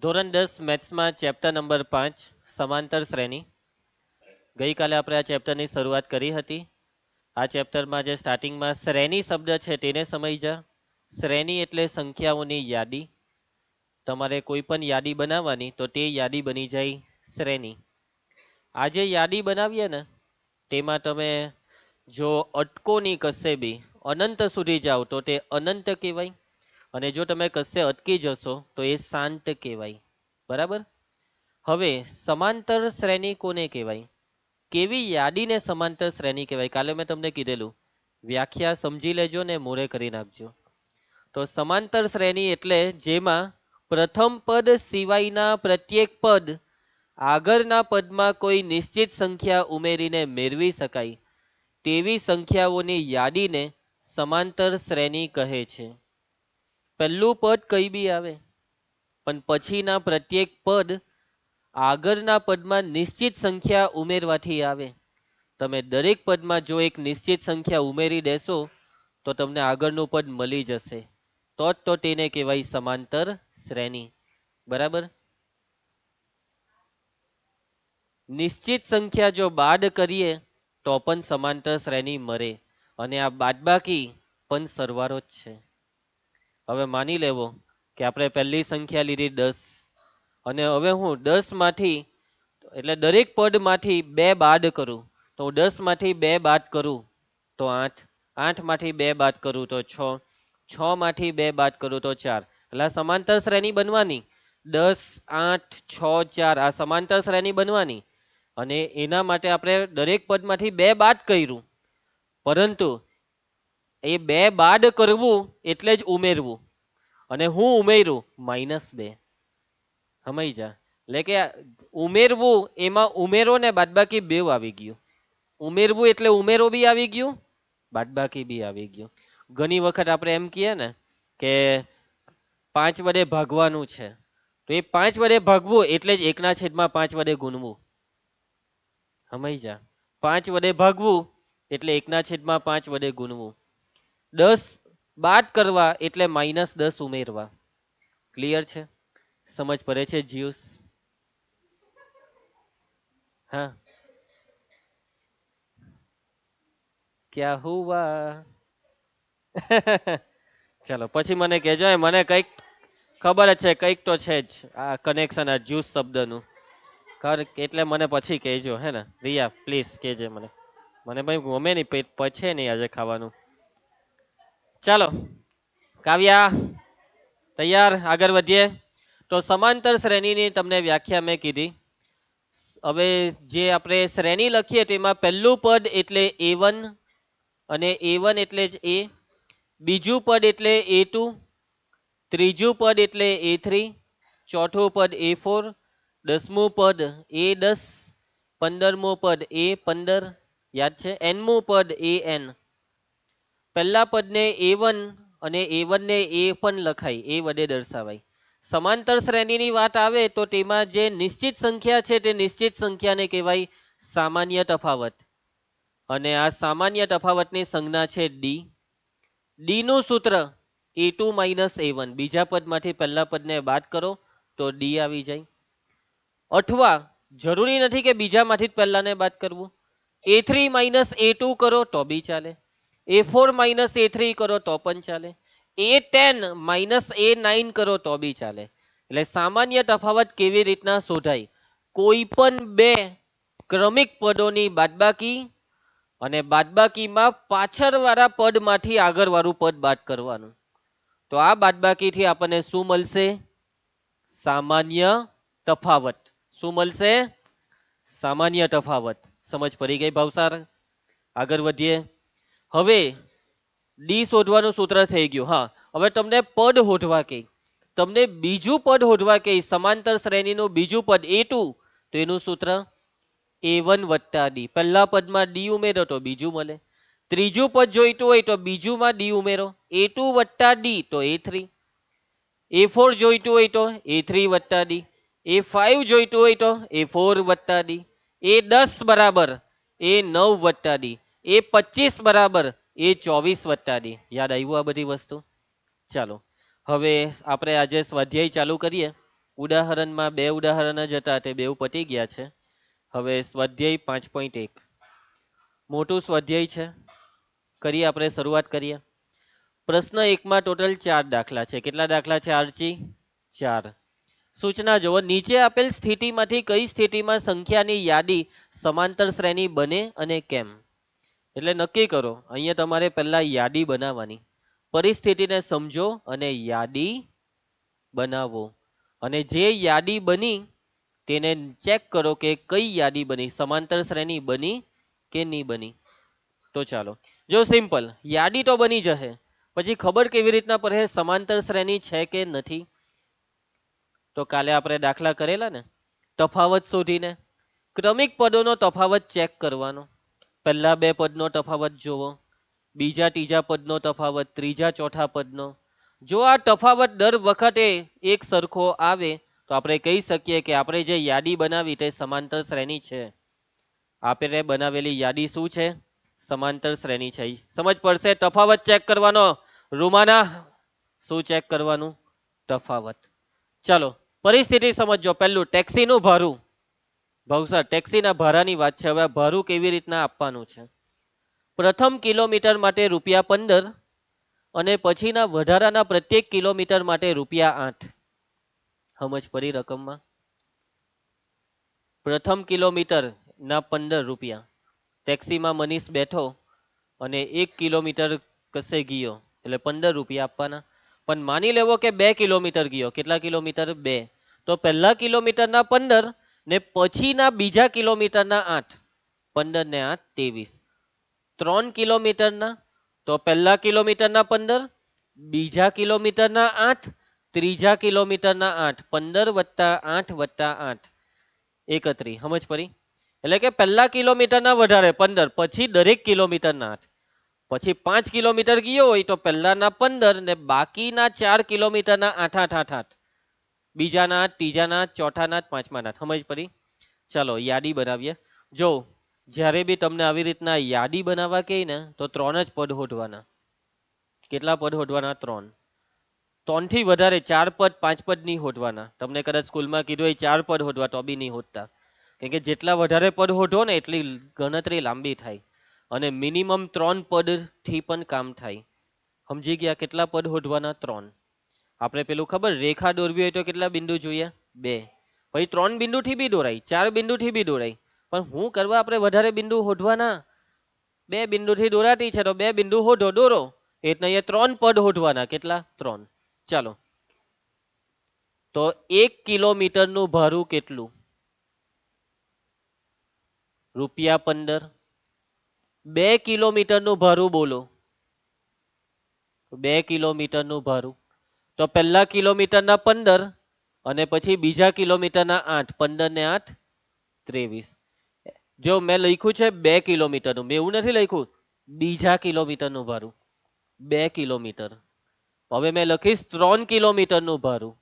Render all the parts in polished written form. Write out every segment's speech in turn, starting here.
ધોરણ 10 મેથ્સમાં chapter number 5 સમાંતર શ્રેણી. ગઈકાલે આપણે આ ચેપ્ટરની શરૂઆત કરી હતી. આ ચેપ્ટરમાં જે સ્ટાર્ટિંગમાં શ્રેણી શબ્દ છે તેને સમજ્યા. શ્રેણી એટલે સંખ્યાઓની યાદી. તમારે કોઈ પણ યાદી બનાવવાની તો તે યાદી બની જાય શ્રેણી. આ જે યાદી બનાવીએ ને તેમાં તમે જો અટકો નહીં કશે બી અનંત સુધી જાઓ તો તે અનંત કહેવાય, અને જો તમે કશે અટકી જશો તો એ શાંત કહેવાય. બરાબર. હવે સમાંતર શ્રેણી કોને કહેવાય, કેવી યાદીને સમાંતર શ્રેણી કહેવાય? કાલે મેં તમને કીધેલું, વ્યાખ્યા સમજી લેજો ને મોરે કરી નાખજો. તો સમાંતર શ્રેણી એટલે જેમાં પ્રથમ પદ સિવાયના પ્રત્યેક પદ આગળના પદમાં કોઈ નિશ્ચિત સંખ્યા ઉમેરીને મેળવી શકાય તેવી સંખ્યાઓની યાદીને સમાંતર શ્રેણી કહે છે. પહેલું પદ કઈ બી આવે પણ પછીના પ્રત્યેક પદ આગળના પદમાં નિશ્ચિત સંખ્યા ઉમેરવાથી આવે. તમે દરેક પદમાં જો એક નિશ્ચિત સંખ્યા ઉમેરી દેશો તો તમને આગળનું પદ મળી જશે, તો તેને કહેવાય સમાંતર શ્રેણી. બરાબર. નિશ્ચિત સંખ્યા જો બાદ કરીએ તો પણ સમાંતર શ્રેણી મળે, અને આ બાદબાકી પણ સરવાળો જ છે. હવે માની લેવો કે આપણે પહેલી સંખ્યા લીધી 10, અને હવે હું 10 માંથી એટલે દરેક પદમાંથી 2 બાદ કરું તો 10 માંથી 2 બાદ કરું તો 8, 8 માંથી 2 બાદ કરું તો 6, 6 માંથી 2 બાદ કરું તો 4. એટલે સમાંતર શ્રેણી બનવાની 10, 8, 6, 4 આ સમાંતર શ્રેણી બનવાની. અને એના માટે આપણે દરેક પદમાંથી 2 બાદ કર્યું, પરંતુ એ 2 બાદ કરવું એટલે જ ઉમેરવું, અને હું ઉમેર્યું -2. સમજ્યા? એટલે કે ઉમેરવું એમાં ઉમેરો ને બાદબાકી બેવ આવી ગયું. ઉમેરવું એટલે ઉમેરો બી આવી ગયું, બાદબાકી બી આવી ગયું. ઘણી વખત આપણે એમ કહીએ ને કે 5 વડે ભાગવાનું છે, તો એ 5 વડે ભાગવું એટલે જ 1/5 વડે ગુણવું. સમજ્યા? 5 વડે ભાગવું એટલે 1/5 વડે ગુણવું. 10 બાદ કરવા એટલે -10 ઉમેરવા. ક્લિયર છે? સમજ પડે છે જીયુસ? હા, ક્યા હુઆ? ચલો પછી મને કહેજો, મને કઈક ખબર જ છે, કઈક તો છે જ આ કનેક્શન આ જ્યુસ શબ્દનું. એટલે મને પછી કહેજો, હે ને રિયા? પ્લીઝ કહેજે મને. મને ભાઈ ગમે નહીં, પેટ પચે નહીં આજે ખાવાનું. ચાલો કાવ્યા, તૈયાર? આગળ વધીએ. તો સમાંતર શ્રેણીની તમને વ્યાખ્યા મેં કીધી. હવે જે આપણે શ્રેણી લખીએ તેમાં પહેલું પદ એટલે A1, અને A1 એટલે જ A. બીજું પદ એટલે A2, ત્રીજું પદ એટલે A3, ચોથું પદ A4, 10મું પદ A10, 15મું પદ A15, યાદ છે? nમું પદ AN. પહેલા પદને A1 અને A1 ને A પણ લખાય, એ વડે દર્શાવાય. સમાંતર શ્રેણીની વાત આવે તો તેમાં જે નિશ્ચિત સંખ્યા છે તે નિશ્ચિત સંખ્યાને કહેવાય સામાન્ય તફાવત, અને આ સામાન્ય તફાવતની સંજ્ઞા છે D. D નું સૂત્ર A2 - A1. બીજા પદમાંથી પહેલા પદને બાદ કરો તો D આવી જાય. અથવા જરૂરી નથી કે બીજામાંથી જ પહેલાને બાદ કરવું, A3 - A2 કરો તો બી ચાલે, A4 - A3 કરો તો પણ ચાલે, A10 - A9 કરો તો બી ચાલે. એટલે સામાન્ય તફાવત કેવી રીતના શોધાય? કોઈ પણ બે ક્રમિક પદોની બાદબાકી, અને બાદબાકીમાં પાછળવાળા પદમાંથી આગળવાળું પદ બાદ કરવાનું. તો આ બાદબાકીથી આપણને શું મળશે? સામાન્ય તફાવત. શું મળશે? સામાન્ય તફાવત. સમજ પડી ગઈ ભાવસાર? આગળ વધીએ. હવે ડી શોધવાનું સૂત્ર થઈ ગયું. હા, હવે તમને પદ શોધવા કે, તમને બીજું પદ શોધવા કે સમાંતર શ્રેણીનું બીજું પદ A2, તો એનું સૂત્ર A1 + D. પહેલા પદમાં D ઉમેરો તો બીજું મળે. ત્રીજું પદ જોઈતું હોય તો બીજુંમાં D ઉમેરો, A2 + D તો A3. A4 જોઈતું હોય તો A3 + D. A5 જોઈતું હોય તો A4 + D. A10 બરાબર A9 + D. A25 બરાબર A24 + D. યાદ આવ્યું આ બધી વસ્તુ? ચાલો હવે આપણે આજે સ્વાધ્યાય ચાલુ કરીએ. ઉદાહરણમાં બે ઉદાહરણ જ હતા, તે બેઉ પતી ગયા છે. હવે સ્વાધ્યાય 5.1 મોટું સ્વાધ્યાય છે. કરીએ આપણે શરૂઆત કરીએ. પ્રશ્ન 1માં ટોટલ 4 દાખલા છે. કેટલા દાખલા છે આરજી? 4. સૂચના જુઓ, નીચે આપેલ સ્થિતિમાંથી કઈ સ્થિતિમાં સંખ્યાની યાદી સમાંતર શ્રેણી બને અને કેમ? એટલે નક્કી કરો. અહીંયા તમારે પહેલા યાદી બનાવવાની. પરિસ્થિતિને સમજો અને યાદી બનાવો. અને જે યાદી બની તેને ચેક કરો કે કઈ યાદી બની, સમાંતર શ્રેણી બની કે નહીં બની. તો ચાલો, જો સિમ્પલ યાદી તો બની જશે, પછી ખબર કેવી રીતના પડે સમાંતર શ્રેણી છે કે નથી? તો કાલે આપણે દાખલા કરેલા ને, તફાવત શોધીને ક્રમિક પદોનો તફાવત ચેક કરવાનો. પહેલા બે પદનો તફાવત જોવો, બીજા ત્રીજા પદનો તફાવત, ત્રીજા ચોથા પદનો. જો આ તફાવત દર વખતે એક સરખો આવે તો આપણે કહી શકીએ કે આપણે જે યાદી બનાવી તે સમાંતર શ્રેણી છે. આપણે બનાવેલી યાદી શું છે? સમાંતર શ્રેણી છે. સમજ પડશે? તફાવત ચેક કરવાનો. રૂમાના શું ચેક કરવાનું? તફાવત. ચાલો પરિસ્થિતિ સમજો. પહેલું ટેક્સીનું ભાડું. ભાવસર ટેક્સીના ભાડાની વાત છે. હવે ભાડું કેવી રીતના આપવાનું છે? પ્રથમ કિલોમીટર માટે ₹15 અને પછીના વધારાના પ્રત્યેક કિલોમીટર માટે ₹8. સમજ પડી રકમમાં? પ્રથમ કિલોમીટર ના ₹15. ટેક્સીમાં મનીષ બેઠો અને 1 કિલોમીટર કસે ગયો એટલે ₹15 આપવાના. પણ માની લેવો કે 2 કિલોમીટર ગયો. કેટલા કિલોમીટર? 2. તો પહેલા કિલોમીટરના 15 ને પછીના બીજા કિલોમીટરના 8. 15 ને 8 23. 3 કિલોમીટરના, તો પહેલા કિલોમીટરના 15, બીજા કિલોમીટરના 8, ત્રીજા કિલોમીટરના 8. 15 વત્તા 8 વત્તા 8 31. સમજ પડી? એટલે કે પહેલા કિલોમીટરના વધારે 15, પછી દરેક કિલોમીટરના 8. પછી 5 કિલોમીટર ગયો હોય તો પહેલાના 15 ને બાકીના 4 કિલોમીટરના 8 8 8 8. બીજાના 8, ત્રીજાના 8, ચોથાના 8, પાંચમાના 8. સમજ પડી? ચાલો યાદી બનાવીએ. જો જ્યારે બી તમને આવી રીતના યાદી બનાવવા કહે ને તો 3 જ પદ શોધવાના. કેટલા પદ શોધવાના? 3. 3 થી વધારે 4 પદ 5 પદ નહીં શોધવાના. તમને કદાચ સ્કૂલમાં કીધું હોય 4 પદ શોધવા તો બી નહીં શોધતા. કેમ કે જેટલા વધારે પદ શોધો ને એટલી ગણતરી લાંબી થાય. અને મિનિમમ 3 પદ થી પણ કામ થાય. સમજી ગયા? કેટલા પદ શોધવાના? 3. આપણે પેલું ખબર રેખા દોરવી હોય તો કેટલા બિંદુ જોઈએ? 2. પછી 3 બિંદુથી બી દોરાય, 4 બિંદુથી બી દોરાય. પણ હું કરવા આપણે વધારે બિંદુ શોધવાના? 2 બિંદુથી દોરાતી છે તો 2 બિંદુ શોધો, દોરો. એટલે અહીંયા 3 પદ શોધવાના. કેટલા? 3. ચાલો, તો 1 કિલોમીટરનું ભાડું કેટલું? ₹15. 2 કિલોમીટરનું ભાડું બોલો. 2 કિલોમીટરનું ભાડું. તો પહેલા કિલોમીટરના 15 અને પછી બીજા કિલોમીટરના 8. 15 ને 8 23. જો મેં લખ્યું છે 2 કિલોમીટરનું, મેં એવું નથી લખ્યું બીજા કિલોમીટરનું ભાડું. 2 કિલોમીટર. હવે મેં લખીશ 3 કિલોમીટરનું ભાડું.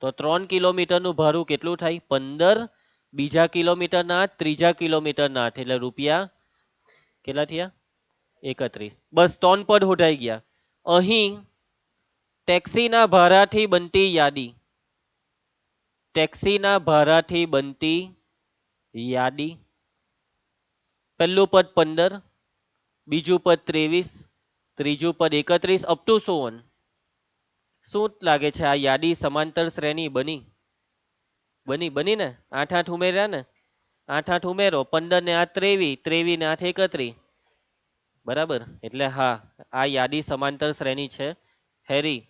તો 3 કિલોમીટરનું ભાડું કેટલું થાય? 15. બીજા કિલોમીટરના 8, ત્રીજા કિલોમીટરના 8 એટલે રૂપિયા કેટલા થયા? 31. બસ 3 પદ શોધાઈ ગયા. અહીં ટેક્સીના ભાડાથી બનતી યાદી. ટેક્સીના ભાડાથી બનતી યાદી. પહેલું પદ 15, બીજું પદ 23, ત્રીજું પદ 31 અપ ટુ સો ઓન. શું લાગે છે આ યાદી સમાંતર શ્રેણી બની? બની ને? 8 8 ઉમેર્યા ને? 8 8 ઉમેરો. 15 ને 8 23, 23 ને 8 31. બરાબર. એટલે હા, આ યાદી સમાંતર શ્રેણી છે. હેરી,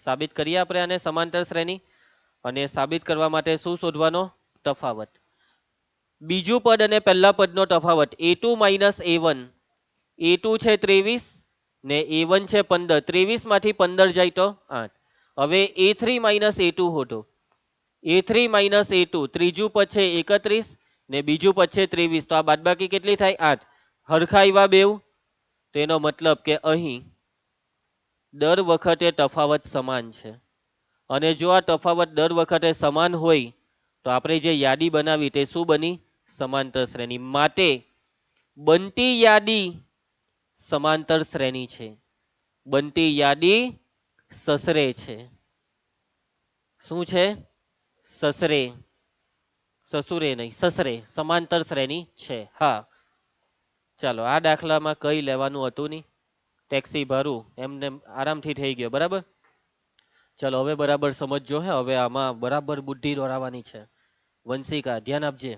સાબિત કરીએ આપણે આને સમાંતર શ્રેણી. અને સાબિત કરવા માટે શું શોધવાનો? તફાવત. બીજું પદ અને પહેલા પદનો તફાવત a2 - a1. a2 છે 23 ને a1 છે 15. 23 માંથી 15 જાય તો 8. હવે a3 - a2 શોધો. a3 - a2, ત્રીજું પદ છે 31 ને બીજું પદ છે 23. તો આ બાદબાકી કેટલી થાય? 8. હરખા આવ્યા બેવ? તો એનો મતલબ કે અહીં દર વખતે તફાવત સમાન છે. અને જો આ તફાવત દર વખતે સમાન હોય તો આપણે જે યાદી બનાવી તે શું બની? સમાંતર શ્રેણી. માટે બનતી યાદી સમાંતર શ્રેણી છે. બનતી યાદી સસરે છે. શું છે? સસરે, સસુરે નહીં, સસરે સમાંતર શ્રેણી છે. હા, ચાલો આ દાખલામાં કઈ લેવાનું હતું નહીં, ટેક્સી ભરું એમને આરામથી થઈ ગયો. બરાબર, ચાલો હવે બરાબર સમજજો. હે હવે આમાં બરાબર બુદ્ધિ દોડાવવાની છે. વંશિકા ધ્યાન આપજે.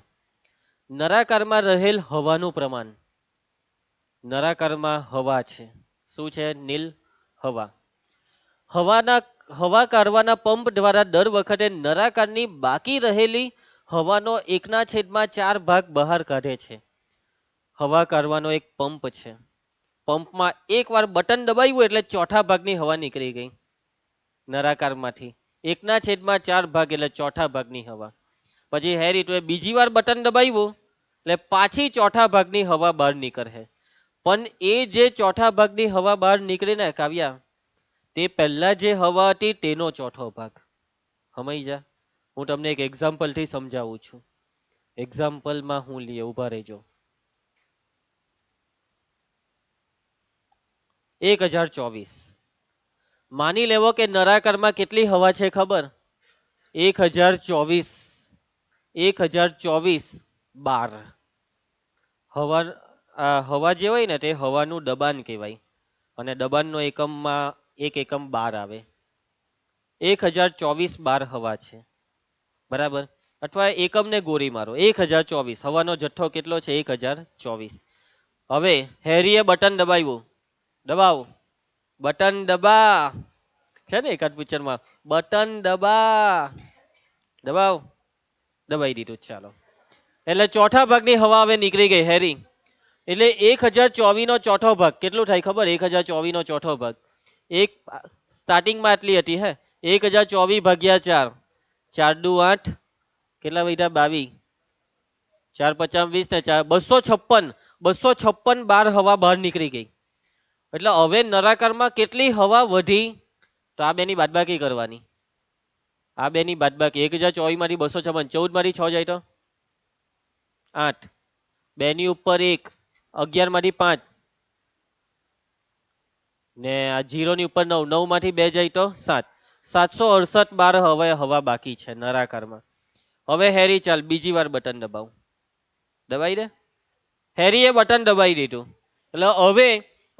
નરાકારમાં રહેલ હવાનું પ્રમાણ, નરાકારમાં હવા છે. શું છે નીલ? હવા. હવાના હવા કાઢવાના પંપ દ્વારા દર વખતે નરાકારની બાકી રહેલી હવાનો 1/4 ભાગ બહાર કાઢે છે. હવા કાઢવાનો એક પંપ છે. પંપમાં એકવાર બટન દબાવ્યું એટલે ચોથા ભાગની હવા નીકળી ગઈ નરાકારમાંથી. 1/4 ભાગ એટલે ચોથા ભાગની હવા. પછી હેરી તો બીજી વાર બટન દબાવ્યું એટલે પાછી ચોથા ભાગની હવા બહાર નીકળે. પણ એ જે ચોથા ભાગની હવા બહાર નીકળી ને કાવ્યા, તે પહેલા જે હવા હતી તેનો ચોથો ભાગ. સમજી જા. હું તમને એક એક્ઝામ્પલ થી સમજાવું છું. એક્ઝામ્પલમાં હું લઈએ, ઉભા રહેજો. 1024 માની લેવો કે નરાકારમાં કેટલી હવા છે ખબર? 1024. 1024 બાર. હવા હવા જે હોય ને તે હવાનું દબાણ કહેવાય, અને દબાણનો એકમમાં એક એકમ બાર આવે. 1024 બાર હવા છે. બરાબર, અથવા એકમને ગોળી મારો. 1024 હવાનો જથ્થો કેટલો છે? 1024. હવે હેરીએ બટન દબાવ્યું, દબાવ, બટન દબા, છે ને એકાદ પિક્ચરમાં, બટન દબા, દબાવ, દબાઈ દીધું. ચાલો, એટલે ચોથા ભાગની હવા હવે નીકળી ગઈ હેરી. એટલે 1024 નો ચોથો ભાગ કેટલું થાય ખબર? 1024 નો ચોથો ભાગ એક સ્ટાર્ટિંગમાં આટલી હતી. હે 1024 ભાગ્યા 4, 4 દુ 8, કેટલા વધ્યા? 22, 4 50 20 ને 4 256. 256 બાર હવા બહાર નીકળી ગઈ. એટલે હવે નરાકારમાં કેટલી હવા વધી? તો આ બેની બાદબાકી કરવાની. આ બેની બાદબાકી 1024 માંથી 256, 14 માંથી 6 જાય તો 8, 2 ની ઉપર 1, 11 માંથી 5 ને આ 0 ની ઉપર 9, 9 માંથી 2 જાય તો 7. 768 બાર હવે હવા બાકી છે નરાકારમાં. હવે હેરી ચાલ બીજી વાર બટન દબાવ. દબાઈ દે. હેરીએ બટન દબાઈ દીધું એટલે હવે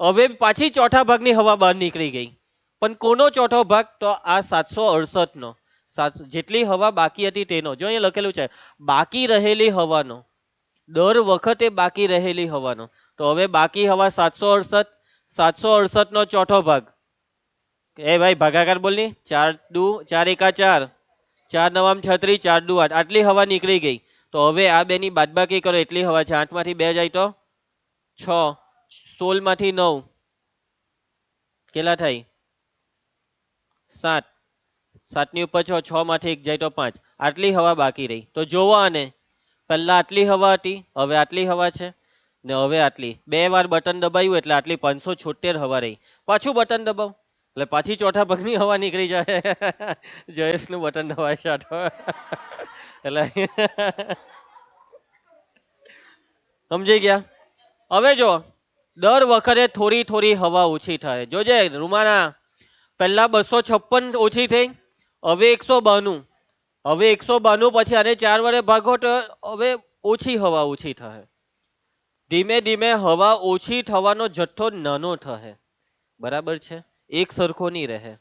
હવે પાછી ચોથા ભાગની હવા બહાર નીકળી ગઈ. પણ કોનો ચોથો ભાગ? તો આ 768 નો. જેટલી હવા બાકી હતી તેનો. જો અહીંયા લખેલું છે બાકી રહેલી હવાનો, દર વખતે બાકી રહેલી હવાનો. તો હવે બાકી હવા 768. 768 નો ચોથો ભાગ. એ ભાઈ ભાગાકાર બોલની. 4 દુ 4 એકા 4, 4 નવામ 36, 4 દુ 8. આટલી હવા નીકળી ગઈ. તો હવે આ બેની બાદબાકી કરો. એટલી હવા છે. 8 માંથી 2 જાય તો 6, 16 માંથી 9 કેટલા થાય? 7, 7 ની ઉપર 6, 6 માંથી 1 જાય તો 5. આટલી હવા બાકી રહી. તો જોવો આને, પહેલા આટલી હવા હતી, હવે આટલી હવા છે, ને હવે આટલી. 2 વાર બટન દબાવ્યું એટલે આટલી 576 હવા રહી. પાછું બટન દબાવ એટલે પાછી ચોથા ભાગની હવા નીકળી જાય. જયેશ નું બટન દબાય છે એટલે સમજી ગયા? હવે જો દર વખતે થોડી થોડી હવા ઓછી થાય. જોજે રૂમાના, પહેલા 256 ઓછી થઈ, હવે 192. હવે 192 પછી આને 4 વડે ભાગો તો હવે ઓછી હવા ઓછી થાય. ધીમે ધીમે હવા ઓછી થવાનો જથ્થો નાનો થશે. બરાબર છે? એક સરખો નહીં રહે.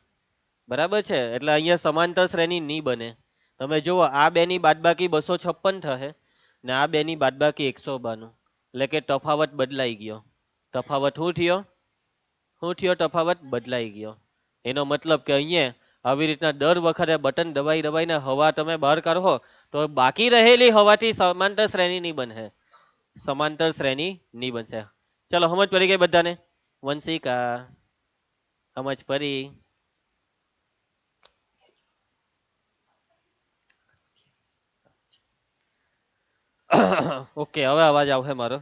બરાબર છે? એટલે અહીંયા સમાંતર શ્રેણી નહીં બને. તમે જુઓ આ બેની બાદબાકી 256 થશે ને આ બેની બાદબાકી 192. એટલે કે તફાવત બદલાઈ ગયો. તફાવત શું થયો? શું થયો? તફાવત બદલાઈ ગયો. એનો મતલબ કે અહીંયા આવી રીતના દર વખતે બટન દબાઈ દબાઈને હવા તમે બહાર કાઢો તો બાકી રહેલી હવાથી સમાંતર શ્રેણી નહીં બને. સમાંતર શ્રેણી નહીં બનશે. ચલો સમજ પડી ગઈ બધાને? વંશિકા સમજ પડી? ઓકે, હવે અવાજ આવશે મારો.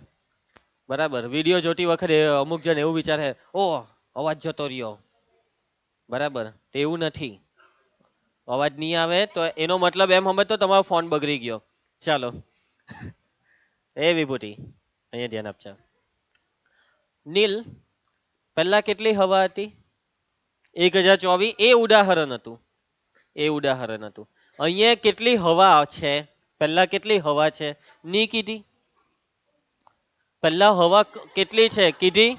બરાબર. વિડીયો જોતી વખતે અમુક જણ એવું વિચારે, ઓ અવાજ જતો રહ્યો. બરાબર, એવું નથી. અવાજ નહીં આવે તો એનો મતલબ એમ સમજતો તમારો ફોન બગડી ગયો. ચાલો. એ વિભૂતિ અહીંયા ધ્યાન આપજો. નીલ, પહેલા કેટલી હવા હતી? 1024. એ ઉદાહરણ હતું. એ ઉદાહરણ હતું. અહીંયા કેટલી હવા છે? પહેલા કેટલી હવા છે ની કીધી? પહેલા હવા કેટલી છે કીધી?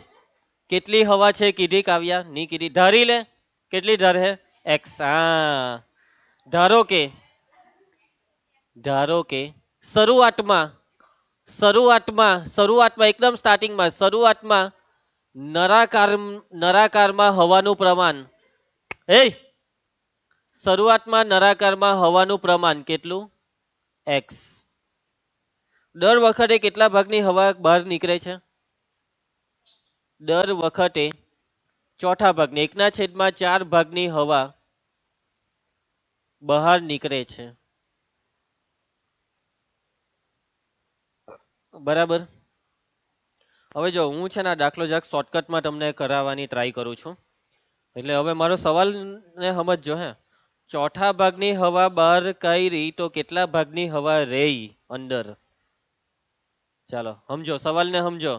કેટલી હવા છે કીધી કાવ્યા? ની કીધી. ધારી લે કેટલી ધારે? એક્સ. હા, ધારો કે ધારો કે શરૂઆતમાં શરૂઆતમાં એકદમ સ્ટાર્ટિંગમાં શરૂઆતમાં નરાકાર નરાકારમાં હવાનું પ્રમાણ એ શરૂઆતમાં નરાકારમાં હવાનું પ્રમાણ કેટલું? એક્સ. દર વખતે કેટલા ભાગની હવા બહાર નીકળે છે? દર વખતે ચોથા ભાગની 1/4 ભાગની હવા બહાર નીકળે છે. બરાબર. હવે જો હું છે ને દાખલો જરાક શોર્ટકટમાં તમને કરાવવાની ટ્રાય કરું છું. એટલે હવે મારો સવાલ ને સમજજો. હે, ચોથા ભાગની હવા બહાર કાઢી તો કેટલા ભાગની હવા રહી અંદર? ચાલો સમજો સવાલને સમજો.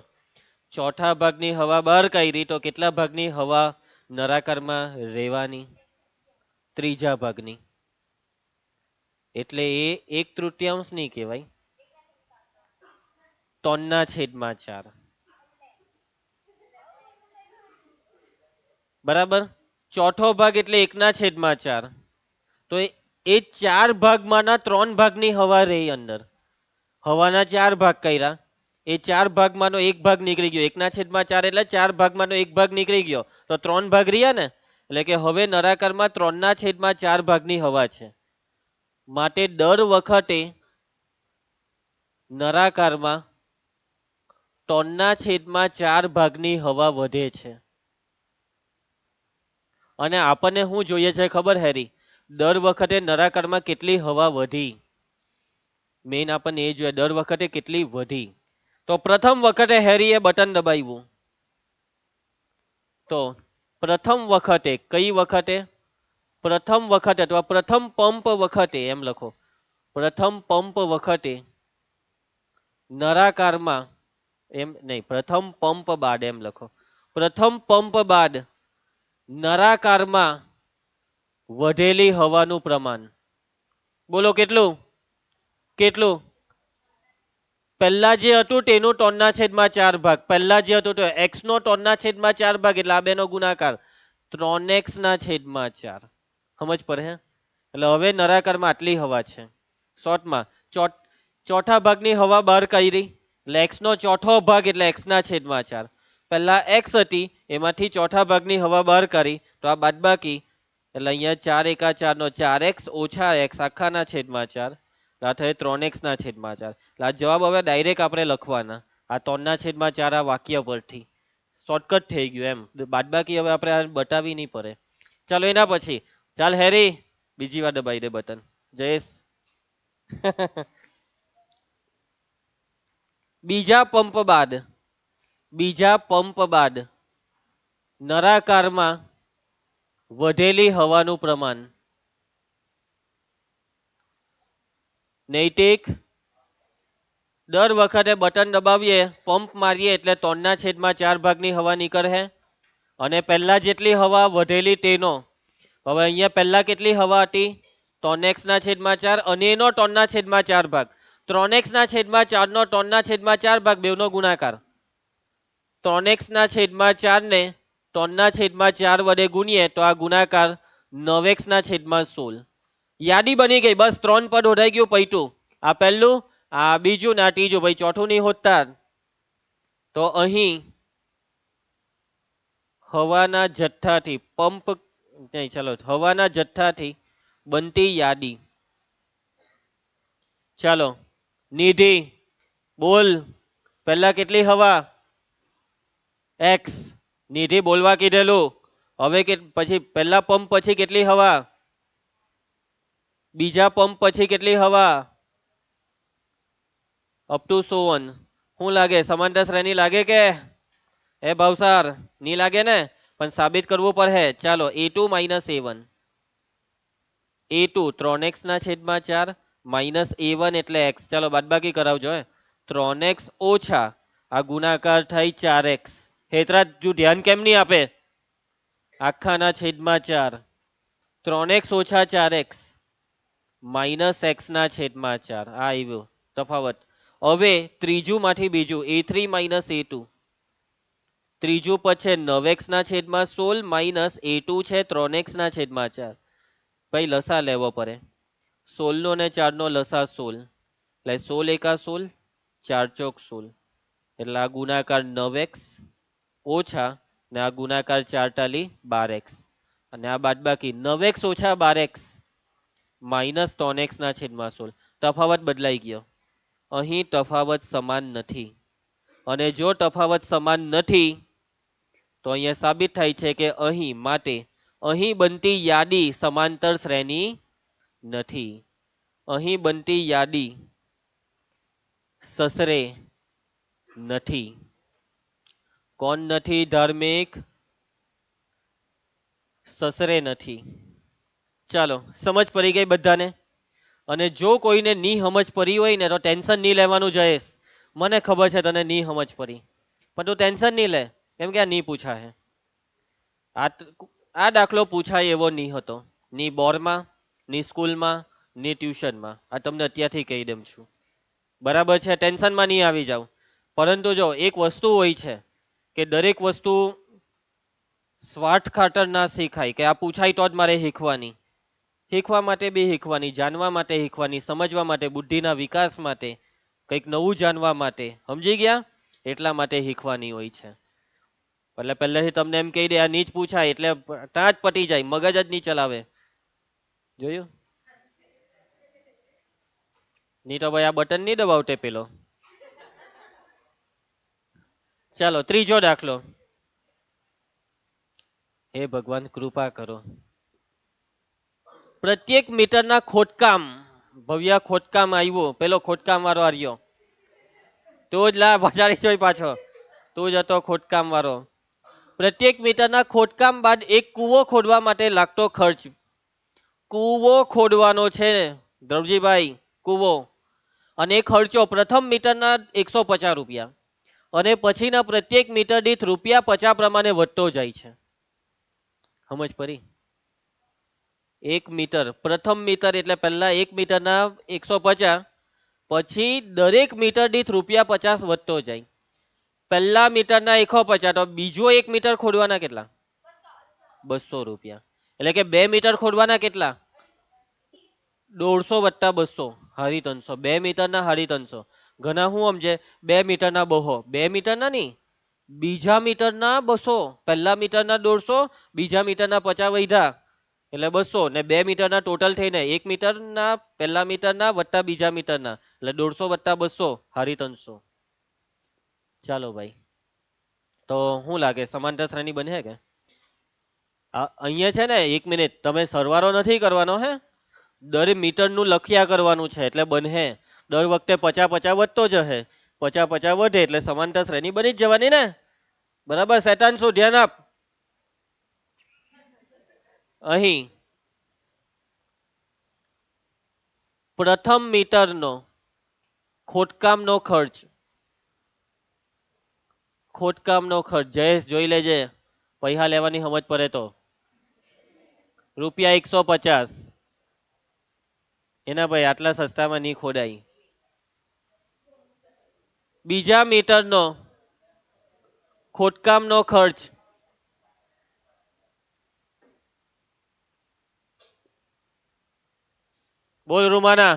ચોથા ભાગની હવા બહાર કાઢી તો કેટલા ભાગની હવા નરાકારમાં રહેવાની? ત્રીજા ભાગની. એટલે એ 1/3 નહીં કહેવાય, 3/4. બરાબર. ચોથો ભાગ એટલે 1/4. તો એ 4 ભાગમાંના 3 ભાગની હવા રહી અંદર. હવાના 4 ભાગ કર્યા, એ 4 ભાગમાંનો એક ભાગ નીકળી ગયો. 1/4 એટલે 4 ભાગમાંનો એક ભાગ નીકળી ગયો, તો 3 ભાગ રહ્યા ને. એટલે કે હવે નરાકારમાં 3/4 ભાગની હવા છે. માટે દર વખતે નરાકારમાં 3/4 ભાગની હવા વધે છે. અને આપણને શું જોઈએ છે ખબર હેરી? દર વખતે નરાકારમાં કેટલી હવા વધી. મેઇન આપણને એ જોઈએ, દર વખતે કેટલી વધી. તો પ્રથમ વખતે હેરીએ બટન દબાવ્યું, તો પ્રથમ વખતે કઈ વખતે? પ્રથમ વખતે અથવા પ્રથમ પંપ વખતે એમ લખો. પ્રથમ પંપ વખતે નરાકારમાં, એમ નહીં, પ્રથમ પંપ બાદ એમ લખો. પ્રથમ પંપ બાદ નરાકારમાં વધેલી હવાનું પ્રમાણ બોલો કેટલું? કેટલું? પહેલા જે હતું તેનું 3/4 ભાગ. પહેલા જે હતું તો x નો 3/4 ભાગ એટલે આ બેનો ગુણાકાર 3x/4. સમજ પડે હે? એટલે હવે નરાકારમાં આટલી હવા છે. શોર્ટમાં ચોથા ભાગની હવા બહાર કાઢી એટલે x નો ચોથો ભાગ એટલે x/4. પહેલા x હતી એમાંથી ચોથા ભાગની હવા બહાર કાઢી તો આ બાદબાકી એટલે અહીંયા 4 × 4 નો 4x ઓછા x આખાના છેદમાં 4. આ થાય 3x/4. એટલે આ જવાબ હવે ડાયરેક્ટ આપણે લખવાના આ 3/4 આ વાક્ય પરથી. શોર્ટકટ થઈ ગયું એમ. બાદબાકી હવે આપણે આ બતાવી નહીં પડે. ચાલો એના પછી ચાલ હેરી બીજી વાર દબાઈ દે બટન. જયેશ બીજા પંપ બાદ નરાકારમાં વધેલી હવાનું પ્રમાણ. નૈતિક, દર વખતે બટન દબાવીએ પંપ મારીએ એટલે 3/4 ભાગની હવા નીકળે. અને પહેલા જેટલી હવા વધેલી તેનો. હવે અહીંયા પહેલા કેટલી હવા હતી? 3x/4 અને એનો 3/4 ભાગ. 3x/4 નો 3/4 ભાગ બેવનો ગુણાકાર. 3x/4 ને 3/4 વડે ગુણીએ તો આ ગુણાકાર 9x/16. યાદી બની ગઈ. બસ 3 પદ ઓઢાઈ ગયું, પૈતું. આ પહેલું, આ બીજું ને આ ત્રીજું. ભાઈ ચોથું નહીં હોતા. તો અહીં હવાના જથ્થાથી પંપ નહીં, ચાલો હવાના જથ્થાથી બનતી યાદી. ચાલો નિધિ બોલ, પહેલા કેટલી હવા? x. નિધિ બોલવા કીધેલું. હવે કે પછી પહેલા પંપ પછી કેટલી હવા? બીજા પંપ પછી કેટલી હવા? Up to so on. શું લાગે? સમાંતર શ્રેણી લાગે કે? એ ભાવસાર ની લાગે ને? પણ સાબિત કરવું પડે. ચાલો a2 - a1. a2 3x/4 minus a1 એટલે x. ચાલો બાદબાકી કરાવજો. 3x ઓછા આ ગુણાકાર થાય 4x. હેતરાજ તું ધ્યાન કેમ નહીં આપે? આખાના છેદમાં 4. 3x ઓછા 4x માઇનસ એક્સ ના છેદમાં 4 આ આવ્યો તફાવત. હવે ત્રીજું માંથી બીજું a3 માઇનસ a2, ત્રીજું પદ છે 9x ના છેદમાં 16 માઇનસ a2 છે 3x ના છેદમાં 4. ભાઈ લસા લેવો પડે. 16 નો ને 4 નો લસા 16 એટલે 16 એકા 16, 4 ચોક 16 એટલે આ ગુણાકાર 9x ઓછા ને આ ગુણાકાર 4 ટાલી 12x અને આ બાદબાકી 9x ઓછા 12x માઇનસ 3x ના છેદમાં 16. તફાવત બદલાઈ ગયો. અહીં તફાવત સમાન નથી અને જો તફાવત સમાન નથી તો અહીંયા સાબિત થાય છે કે અહીં માટે અહીં બનતી યાદી સમાંતર શ્રેણી નથી. અહીં બનતી યાદી સસરે નથી. કોણ નથી ધાર્મિક? સસરે નથી. ચાલો સમજ પડી ગઈ બધાને. અને જો કોઈને ની સમજ પડી હોય ને તો ટેન્શન નહીં લેવાનું જયેશ. મને ખબર છે તને ની સમજ પડી પણ તું ટેન્શન નહીં લે કેમ કે આ નહીં પૂછાય. આ દાખલો પૂછાય એવો નહીં હતો. ની બોર્ડમાં, ની સ્કૂલમાં, ની ટ્યુશનમાં. આ તમને અત્યારથી કહી દઉં છું. બરાબર છે, ટેન્શનમાં નહીં આવી જાવ. પરંતુ જો એક વસ્તુ હોય છે કે દરેક વસ્તુ સ્વાર્થ ખાતર ના શીખાય કે આ પૂછાય તો જ મારે શીખવાની. શીખવા માટે બી શીખવાની, જાણવા માટે શીખવાની, સમજવા માટે, બુદ્ધિના વિકાસ માટે, કંઈક નવું જાણવા માટે, સમજી ગયા એટલા માટે શીખવાની હોય છે. એટલે પહેલેથી તમને એમ કહી દે આ નીચ પૂછાય એટલે ત્યાં જ પટી જાય, મગજ જ નહીં ચલાવે. જોયું? નહીં તો ભાઈ આ બટન નહીં દબાવતે પેલો. ચાલો ત્રીજો દાખલો. હે ભગવાન કૃપા કરો. પ્રત્યેક મીટરના ખોદકામ, ભવ્ય ખોદકામ આવ્યું, પેલો ખોદકામ વાળો આવ્યો તો જ લા બજારી જોઈ પાછો તું જ હતો ખોદકામ વાળો. પ્રત્યેક મીટરના ખોદકામ બાદ એક કૂવો ખોદવા માટે લાગતો ખર્ચ. કૂવો ખોદવાનો છે ધ્રુવજીભાઈ, કૂવો. અને એ ખર્ચો પ્રથમ મીટરના 150 રૂપિયા અને પછીના પ્રત્યેક મીટર દીઠ રૂપિયા 50 પ્રમાણે વધતો જાય છે. સમજ પડી? 1 મીટર, પ્રથમ મીટર એટલે પહેલા 1 મીટરના 150, પછી દરેક મીટર દીઠ રૂપિયા 50 વધતો જાય. પહેલા મીટરના 150 તો બીજો 1 મીટર ખોદવાના કેટલા? 200 રૂપિયા. એટલે કે 2 મીટર ખોદવાના કેટલા? 150 વત્તા 200 સાડી 300. 2 મીટરના સાડી 300. ઘણા હું સમજે 2 મીટરના 200, 2 મીટરના નહીં, બીજા મીટરના 200. પહેલા મીટરના 150, બીજા મીટરના 50 વધ્યા એટલે 200 ને 2 મીટરના ટોટલ થઈને 1 મીટરના પહેલા મીટરના વત્તા બીજા મીટરના એટલે 150 વત્તા 200 સાડી 300. ચાલો ભાઈ, તો શું લાગે સમાંતર શ્રેણી બને કે? અહીંયા છે ને 1 મિનિટ, તમે સરવાળો નથી કરવાનો હે, દર મીટરનું લખ્યા કરવાનું છે એટલે બને. દર વખતે 50 50 વધતો જશે, 50 50 વધે એટલે સમાંતર શ્રેણી બની જ જવાની ને. બરાબર શેતાન શું ધ્યાન આપ. અહીં પ્રથમ મીટરનો ખોદકામનો ખર્ચ, ખોદકામનો ખર્ચ જયેશ જોઈ લેજે, પૈસા લેવાની સમજ પડે તો રૂપિયા 150. એના ભાઈ આટલા સસ્તામાં નહીં ખોદાય. બીજા મીટરનો ખોદકામનો ખર્ચ બોલ રૂમાના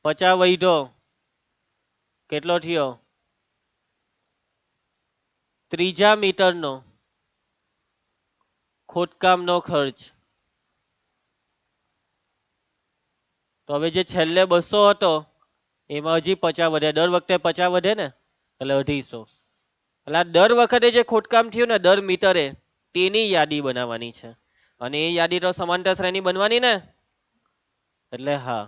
50 વૈધો કેટલો થયો? ત્રીજા મીટરનો ખોદકામનો ખર્ચ. તો હવે જે છેલ્લે 200 હતો એમાં હજી 50 વધે, દર વખતે 50 વધે ને એટલે 250. એટલે આ દર વખતે જે ખોદકામ થયું ને દર મીટરે તેની યાદી બનાવવાની છે અને એ યાદી તો સમાંતર શ્રેણી બનવાની ને. એટલે હા,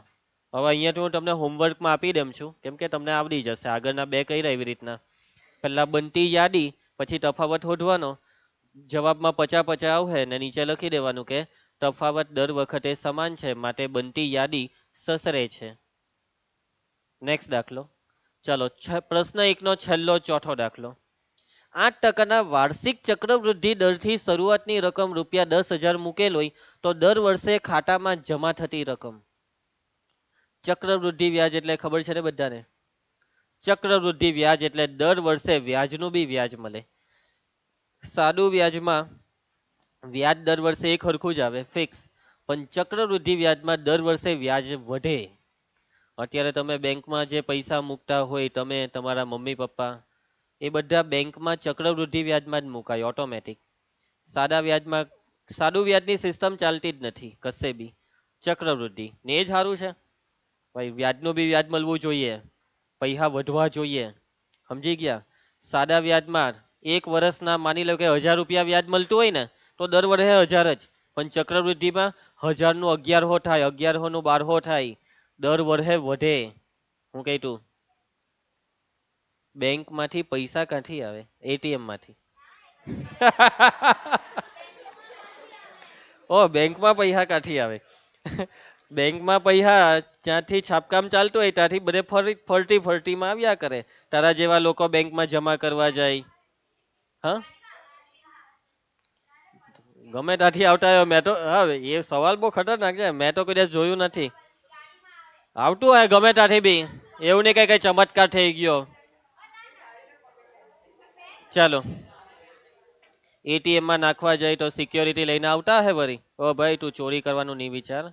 હવે અહીંયા હું તમને હોમવર્કમાં આપી દઉં છું કેમ કે તમને આવડી જશે. આગળના બે કર્યા એવી રીતના, પહેલા બનતી યાદી પછી તફાવત શોધવાનો, જવાબમાં 50 50 આવશે ને નીચે લખી દેવાનું કે તફાવત દર વખતે સમાન છે માટે બનતી યાદી સસરે છે. નેક્સ્ટ દાખલો. ચાલો પ્રશ્ન 1 નો છેલ્લો ચોથો દાખલો. 8% વાર્ષિક ચક્રવૃદ્ધિ દરથી શરૂઆતની રકમ ₹10,000 મૂકેલ હોય તો દર વર્ષે ખાતામાં જમા થતી રકમ. ચક્રવૃદ્ધિ વ્યાજ એટલે ખબર છે ને બધાને? ચક્રવૃદ્ધિ વ્યાજ એટલે દર વર્ષે વ્યાજનું બી વ્યાજ મળે. સાદું વ્યાજમાં વ્યાજ દર વર્ષે એક સરખું જ આવે ફિક્સ, પણ ચક્રવૃદ્ધિ વ્યાજમાં દર વર્ષે વ્યાજ વધે. અત્યારે તમે બેંકમાં જે પૈસા મૂકતા હોય, તમે તમારા મમ્મી પપ્પા, એ બધા બેંકમાં ચક્રવૃદ્ધિ વ્યાજમાં જ મુકાય ઓટોમેટિક. સાદા વ્યાજમાં સાદું વ્યાજની સિસ્ટમ ચાલતી જ નથી કશે બી. ચક્રવૃદ્ધિ ને એ જ સારું છે ભાઈ. વ્યાજનું બી વ્યાજ મળવું જોઈએ, પૈસા વધવા જોઈએ, સમજી ગયા? સાદા વ્યાજમાં એક વર્ષના માની લો કે ₹1000 વ્યાજ મળતું હોય ને તો દર વર્ષે 1000 જ, પણ ચક્રવૃદ્ધિમાં 1000 નું 1100 થાય, 1100 નું 1200 થાય, દર વર્ષે વધે. હું કહી તું બેંક માંથી પૈસા ક્યાંથી આવે? એટીએમ માંથી. ઓ બેંકમાં પૈસા ક્યાંથી આવે? બેંકમાં પૈસા જ્યાંથી છાપકામ ચાલતું હોય ત્યાંથી બધે ફરતી ફરતીમાં આવ્યા કરે. તારા જેવા લોકો બેંકમાં જમા કરવા જાય. હા, ગમે ત્યાંથી આવતા હોય. મેં તો હા, એ સવાલ બહુ ખતરનાક છે. મેં તો કદાચ જોયું નથી. આવતું હોય ગમે ત્યાંથી બી, એવું નહીં કઈ ચમત્કાર થઈ ગયો. ચાલો, એટીએમ માં નાખવા જાય તો સિક્યોરિટી લઈને આવતા હે વરી, ઓ ભાઈ તું ચોરી કરવાનું નહીં વિચાર.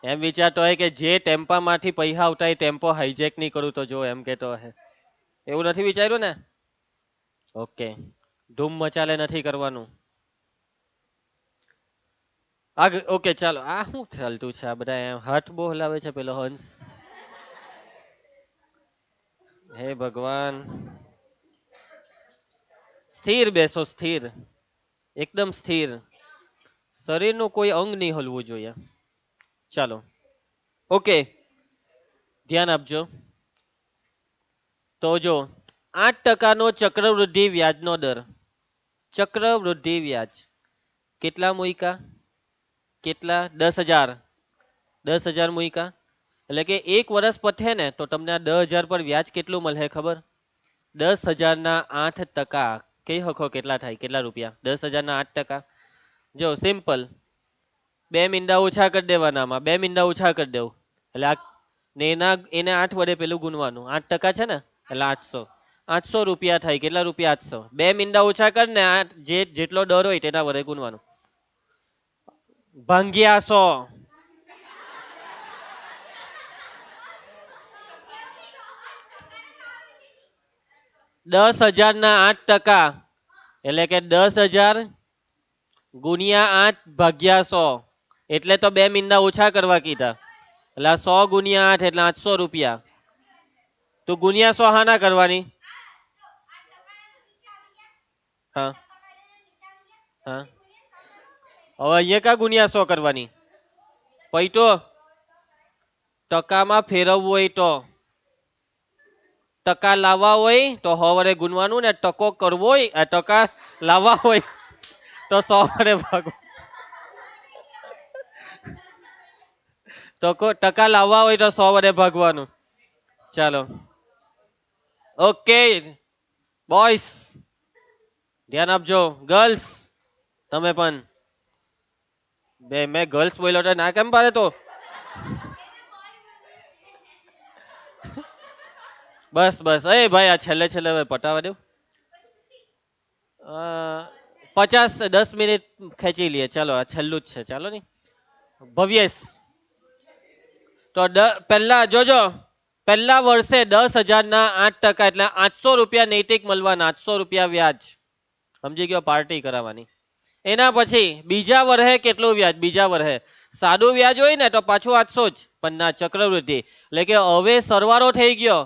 એમ વિચારતો હોય કે જે ટેમ્પા માંથી પૈસા આવતા એ ટેમ્પો હાઈજેક નહીં કરું તો જો, એમ કેતો હે. એવું નથી વિચાર્યું ને? ઓકે, ધૂમ મચાલે નથી કરવાનું. ઓકે ચાલો, આ શું ચાલતું છે? આ બધા હાથ બહુ હલાવે છે પેલો હંસ. હે ભગવાન, સ્થિર બેસો, સ્થિર, એકદમ સ્થિર. શરીરનું કોઈ અંગ નહીં હલવું જોઈએ. ચાલો, ઓકે, ધ્યાન આપજો. તો જો 8% ચક્રવૃદ્ધિ વ્યાજનો દર. ચક્રવૃદ્ધિ વ્યાજ કેટલા મૂક્યા? કેટલા? 10,000. 10,000 મૂક્યા એટલે કે એક વર્ષ પતે ને તો તમને આ 10,000 પર વ્યાજ કેટલું મળે ખબર? 10,000 ના 8%. કઈ હકો કેટલા થાય? કેટલા રૂપિયા? 10,000 ના 8%. જો સિમ્પલ, બે મીંડા ઓછા કરી દેવાના. આમાં બે મીંડા ઓછા કરી દેવું એટલે આ ને એને 8 વડે પેલું ગુણવાનું. 8% છે ને એટલે 800. 800 રૂપિયા થાય. કેટલા રૂપિયા? 800. બે મીંડા ઓછા કર ને જેટલો દર હોય તેના વડે ગુણવાનું. ભાંગ્યા 100. 10,000 ના 8% એટલે કે 10,000 ગુણ્યા 8 ભાગ્યા 100. એટલે તો બે મીંડા ઓછા કરવા કીધા. એટલે 100 ગુણ્યા 8 એટલે 800 રૂપિયા. તો ગુણ્યા 100 હાના કરવાની? હા હા, હવે અહીંયા કા ગુણ્યા 100 કરવાની? પછી તો ટકામાં ફેરવવું હોય તો, ટકા લાવવા હોય તો 100 વડે ગુણવાનું, ને ટકો કરવો હોય, ટકા લાવવા હોય તો 100 વડે ભાગવું. ટકા લાવવા હોય તો 100 વડે ભાગવાનું. ચાલો, ઓકે બોયસ, ધ્યાન આપજો. ગર્લ્સ તમે પણ. બે મેં ગર્લ્સ બોલ્યો તો ના કેમ પાડે તો? બસ બસ, એ ભાઈ આ છેલ્લે છેલ્લે પટાવા દો. 10 મિનિટ ખેંચી લઈએ. ચાલો, આ છેલ્લું જ છે. ચાલો ને ભવ્યેશ, તો પહેલા જોજો, પહેલા વર્ષે 10,000 ના 8% એટલે 800 રૂપિયા નૈતિક મળવાના. 800 રૂપિયા વ્યાજ. સમજી ગયો? પાર્ટી કરાવવાની. એના પછી બીજા વર્ષે કેટલું વ્યાજ? બીજા વર્ષે સાદું વ્યાજ હોય ને તો પાછું 800 જ, પણ ના, ચક્રવૃદ્ધિ એટલે કે હવે સરવાળો થઈ ગયો.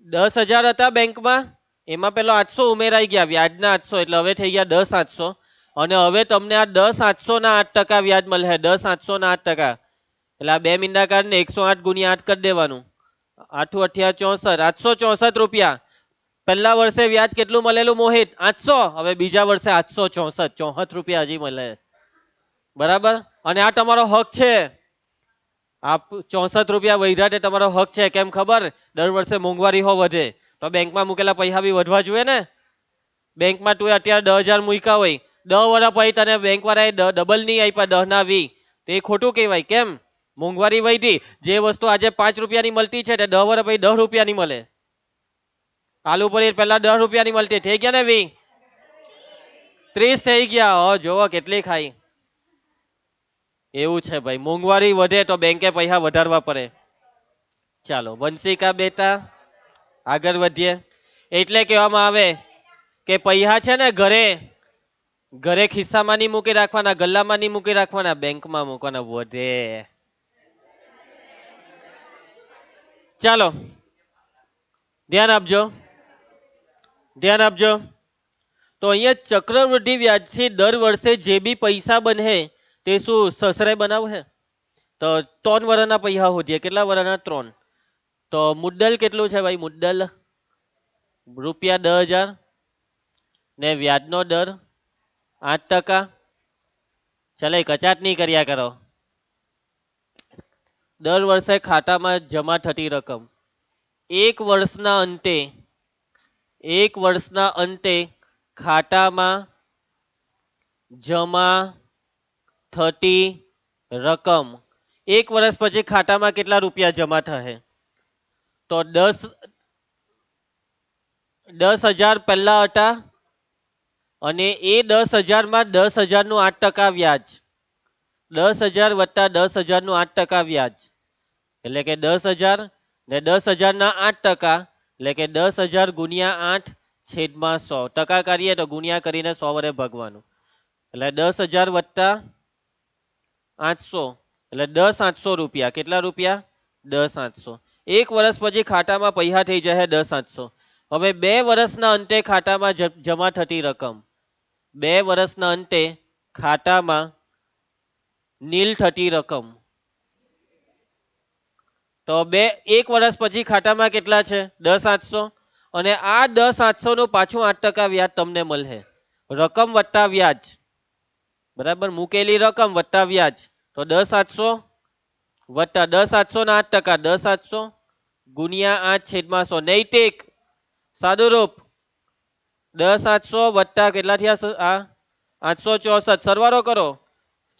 10,000 હતા બેંકમાં, એમાં પેલો 800 ઉમેરાઈ ગયા, વ્યાજના 800, એટલે હવે થઈ ગયા 10,800. અને હવે તમને આ 10,800 ના 8% વ્યાજ મળે. 10,800 ના 8%. એટલે આ બે મીંડા કાઢને 108 ગુણ્યા 8 કરી દેવાનું. 8 8 64, 864 રૂપિયા. પહેલા વર્ષે વ્યાજ કેટલું મળેલું મોહિત? 800. હવે બીજા વર્ષે 864 રૂપિયા હજી મળે. બરાબર? અને આ તમારો હક છે. આપ 64 રૂપિયા વધ્યા તે તમારો હક છે, કેમ ખબર? દર વર્ષે મોંઘવારી હો વધે તો બેંકમાં મૂકેલા પૈસા બી વધવા જોઈએ ને. બેંકમાં તું અત્યારે 10,000 મૂક્યા હોય, 10 વર્ષ પછી તને બેંક વાળાએ ડબલ નહીં આપ્યા, 10 ના 20, તો એ ખોટું કહેવાય. કેમ? મોંઘવારી વધી, જે વસ્તુ આજે 5 રૂપિયાની મળતી છે તે 10 વર્ષ પછી 10 રૂપિયાની મળે. આલુ પનીર પહેલા 10 રૂપિયાની મળતી, થઈ ગયા ને 20, 30 થઈ ગયા. જોવો કેટલી ખાઈ. એવું છે ભાઈ, મોંઘવારી વધે તો બેંકે પૈસા વધારવા પડે. ચાલો વંશિકા બેટા, આગળ વધીએ. એટલે કહેવામાં આવે કે પૈસા છે ને ઘરે ઘરે ખિસ્સામાં નહીં મૂકી રાખવાના, ગલ્લામાં નહીં મૂકી રાખવાના, બેંકમાં મૂકવાના, વધે. ચાલો ધ્યાન આપજો, ધ્યાન આપજો. તો અહીંયા ચક્રવૃદ્ધિ વ્યાજથી દર વર્ષે જે બી પૈસા બને તે શું સસરે બનાવશે? તો 3 વર્ષના પૈસા હોધીએ. કેટલા વર્ષના? 3. તો મુદ્દલ કેટલું છે ભાઈ? મુદ્દલ રૂપિયા 10,000 ને વ્યાજનો દર 8%. ચાલે કચાટ નહીં કર્યા કરો. દર વર્ષે ખાતામાં જમા થતી રકમ એક વર્ષના અંતે, એક વર્ષના અંતે ખાતામાં જમા થતી રકમ, 1 વર્ષ પછી ખાતામાં કેટલા રૂપિયા જમા થશે? તો 10,000 પહેલા હતા અને એ 10,000 માં 10,000 નું 8% વ્યાજ, 10,000 વત્તા 10,000 નું 8% વ્યાજ, એટલે કે 10,000 ને 10,000 ના 8%, એટલે કે 10,000 ગુણ્યા 8/100. ટકા કરીએ તો ગુણ્યા કરીને 100 વડે ભાગવાનું, એટલે 10,000 વત્તા 800, એટલે 10,800 રૂપિયા. કેટલા રૂપિયા? 10,800. 1 વર્ષ પછી ખાતામાં પૈસા થઈ જાય 10,800. હવે 2 વર્ષના અંતે ખાતામાં જમા થતી રકમ, 2 વર્ષના અંતે ખાતામાં નીલ થતી રકમ. તો 1 વર્ષ પછી ખાતામાં કેટલા છે? 10,800. અને આ 10,800 નું પાછું 8% વ્યાજ તમને મળે. રકમ વત્તા વ્યાજ, બરાબર? મૂકેલી રકમ વત્તા વ્યાજ. તો 10,800 વત્તા 10,800 ના 8%, 10,800 ગુણ્યા 8/100. નૈતિક સાદું રૂપ 10,800 વત્તા કેટલા થયા? આ 864. સરવાળો કરો,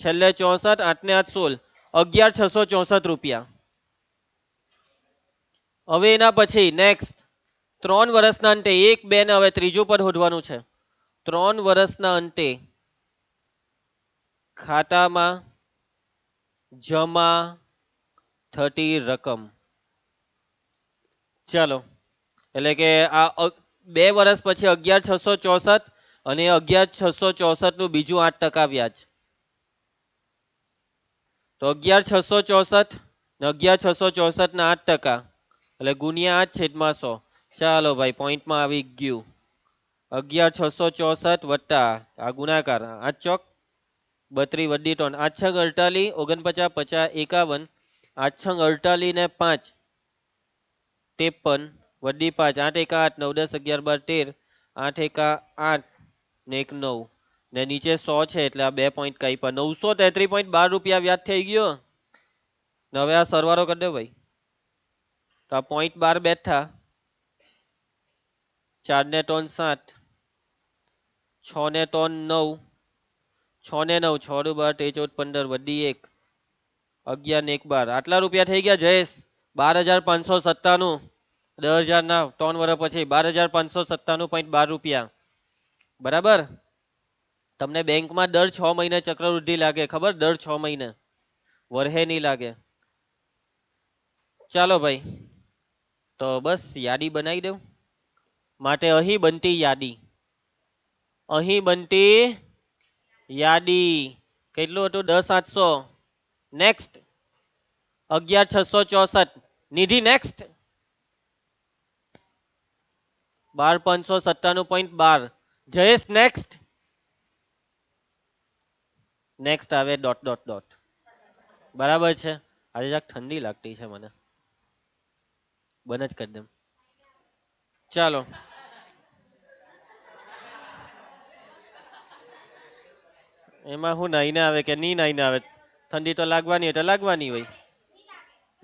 છેલ્લે 64, 8 ને 8 16, 11,664 રૂપિયા. હવે એના પછી નેક્સ્ટ 3 વર્ષના અંતે, 1 2 ને હવે ત્રીજું પદ શોધવાનું છે. 3 વર્ષના અંતે ખાતામાં જમા થતી રકમ. ચાલો, એટલે કે આ 2 વર્ષ પછી 11,664 અને 11,664 નું બીજું 8% વ્યાજ. તો 11,664 ને 11,664 ના 8%, એટલે ગુણ્યા 8/100. ચાલો ભાઈ, પોઈન્ટમાં આવી ગયું. 11,664 વત્તા આ ગુણાકાર, 8 ચોક 32 વડી 3, 8 છંગ 48, 49 50 51, 8 છંગ 48 ને 5 53 વડી 5, 8 એકા 8, 9 10 11 12 13, 8 એકા 8 ને 1 9, ને નીચે 100 છે એટલે આ 2 પોઈન્ટ કાપ્યા, 933.12 રૂપિયા વ્યાજ થઈ ગયો. ને હવે આ સરવાળો કરી દો ભાઈ, તો આ 0.12 બેઠા, 4 ને 3 7, 6 ને 3 9, 6 ને 9 6 દુ 12 13 14 15 વડી 1, 11 ને 1 12. આટલા રૂપિયા થઈ ગયા જયેશ. 12,597. 10,000 ના 3 વર્ષ પછી 12,597.12 રૂપિયા. બરાબર? તમને બેંકમાં દર 6 મહિને ચક્રવૃદ્ધિ લાગે, ખબર? દર 6 મહિને, વર્ષે નહીં લાગે. ચાલો ભાઈ, તો બસ યાદી બનાવી દઉં. માટે અહીં બનતી યાદી, અહીં બનતી યાદી કેટલું હતું? 10,800. નેક્સ્ટ 11,664. નિધિ નેક્સ્ટ 12,597.12. જયેશ નેક્સ્ટ. નેક્સ્ટ આવે ડોટ ડોટ ડોટ. બરાબર છે? આજે જરાક ઠંડી લાગતી છે મને, બંધ જ કરી દઉં. ચાલો, એમાં હું નાઈને આવે કે નહીં નાઈને આવે, ઠંડી તો લાગવાની હોય તો લાગવાની હોય.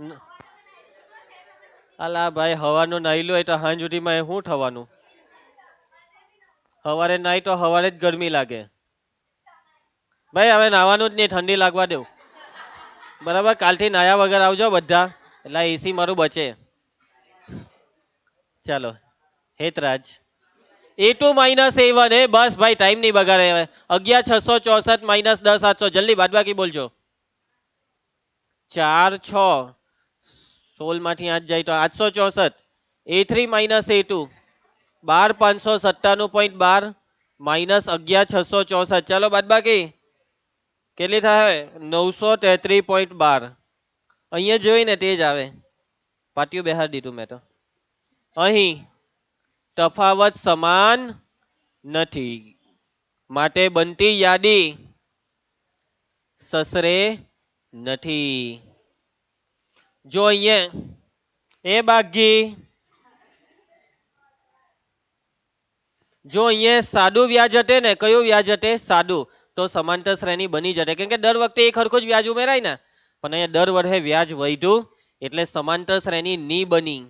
ન- અલા ભાઈ હવાનો નાઈ લો તો હાંજ સુધીમાં એ શું થવાનું? સવારે નાઈ તો સવારે જ ગરમી લાગે. ભાઈ હવે નાવાનું જ નહીં, ઠંડી લાગવા દો. બરાબર, કાલથી નાયા વગર આવજો બધા, એટલે એસી મારું બચે. ચાલો, હેતરાજ. A2 - A1 હે, બસ ભાઈ ટાઈમ નહીં બગાડે હવે. 11,664 - 10,700, જલ્દી બાદબાકી બોલજો. 4 6 16 માંથી 8 જાય તો 864. A3 - A2 12,597.12 -11,664. ચાલો બાદબાકી કેટલી થાય? 933.12. અહીંયા જોઈ ને તે જ આવે. પાટિયું બેહાડી દીધું મેં તો. અહીં તફાવત સમાન નથી, માટે બનતી યાદી સસરે નથી. જો અહીંયા એ બાકી, જો અહીંયા સાદું વ્યાજ હટે ને, કયું વ્યાજ હટે? સાદું. તો સમાંતર શ્રેણી બની જશે, કેમ કે દર વખતે એક હરખું જ વ્યાજ ઉમેરાય ને. પણ અહીંયા દર વર્ષે વ્યાજ વધ્યું એટલે સમાંતર શ્રેણી ની બની.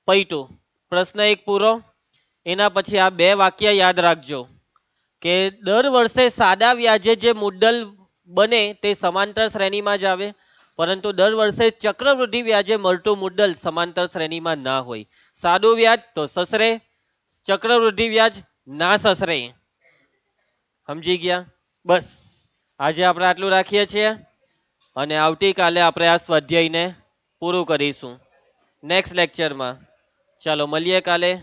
પૈટું પ્રશ્ન એક પૂરો. એના પછી આ બે વાક્ય યાદ રાખજો કે દર વર્ષે સાદા વ્યાજે જે મુદ્દલ બને તે સમાંતર શ્રેણીમાં જ આવે, પરંતુ દર વર્ષે ચક્રવૃદ્ધિ વ્યાજે મળતું મુદ્દલ સમાંતર શ્રેણીમાં ના હોય. સાદું વ્યાજ તો સસરે, ચક્રવૃદ્ધિ વ્યાજ ના સસરે. સમજી ગયા? બસ આજે આપણે આટલું રાખીએ છીએ અને આવતીકાલે આપણે આ સ્વાધ્યાયને પૂરું કરીશું નેક્સ્ટ લેક્ચરમાં. ચાલો મળીએ કાલે.